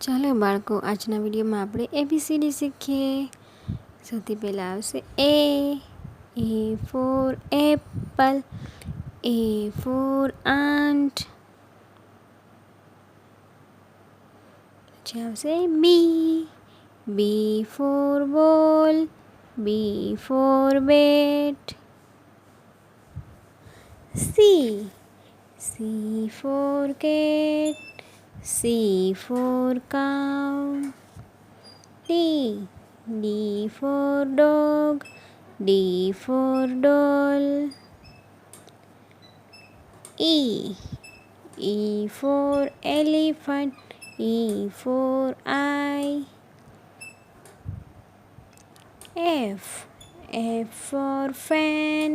ચાલો બાળકો, આજના વિડીયોમાં આપણે ABCD શીખીએ. સૌથી પહેલાં આવશે A for apple, A for ant. પછી આવશે B for ball, B for bat. C for cat, C for cow. D for dog, D for doll. E for elephant, E for eye. F for fan,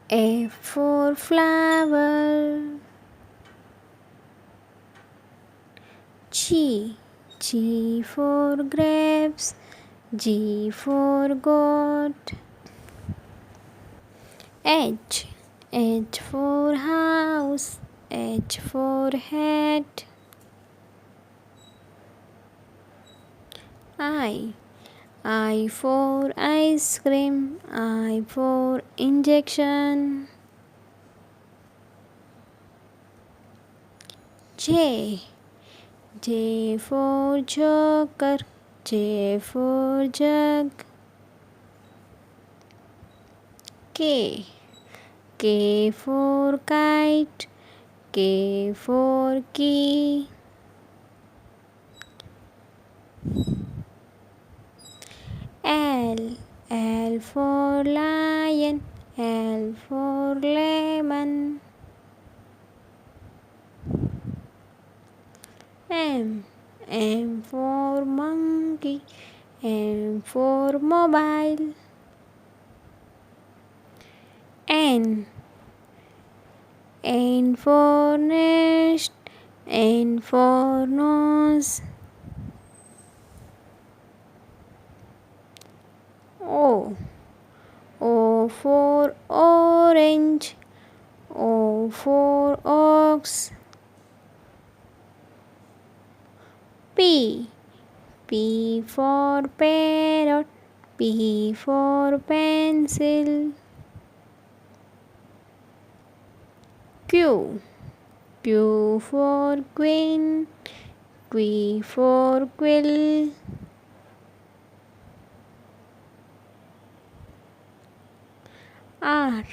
F for flower. G for grapes, G for goat. H for house, H for hat. I for ice cream, I for injection. J for joker, J for jug. K for kite, K for key. L for lion, L for lemon. M for monkey, M for mobile. N for nest, N for nose. O for orange, O for ox. P for parrot, P for pencil. Q for queen, Q for quill. R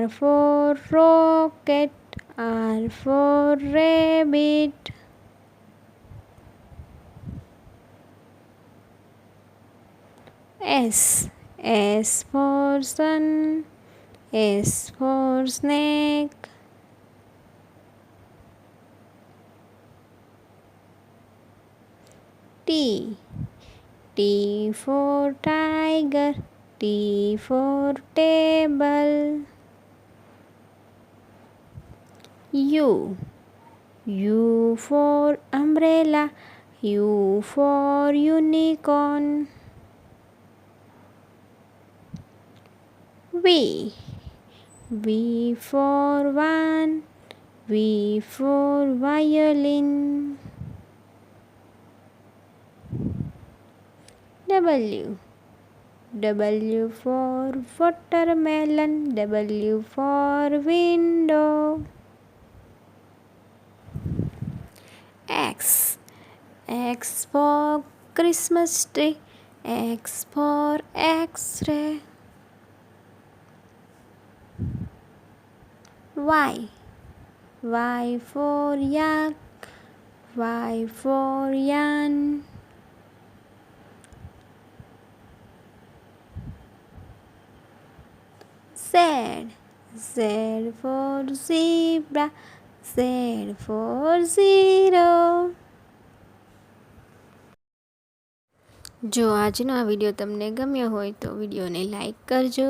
for rocket, R for rabbit. S for sun, S for snake. T for tiger, T for table. U for umbrella, U for unicorn. V for van, V for violin. W for watermelon, W for window. X for Christmas tree, X for X-ray. Y for yak, Y for yarn. Z for zebra, Z for zero. જો આજનો આ video તમને ગમ્યો હોય તો વિડીયોને like કરજો,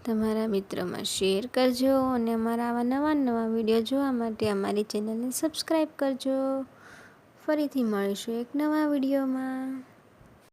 તમારા મિત્રોમાં શેર કરજો અને અમારા આવા નવા વિડીયો જોવા માટે અમારી ચેનલને સબસ્ક્રાઈબ કરજો. ફરીથી મળીશું એક નવા વિડીયોમાં.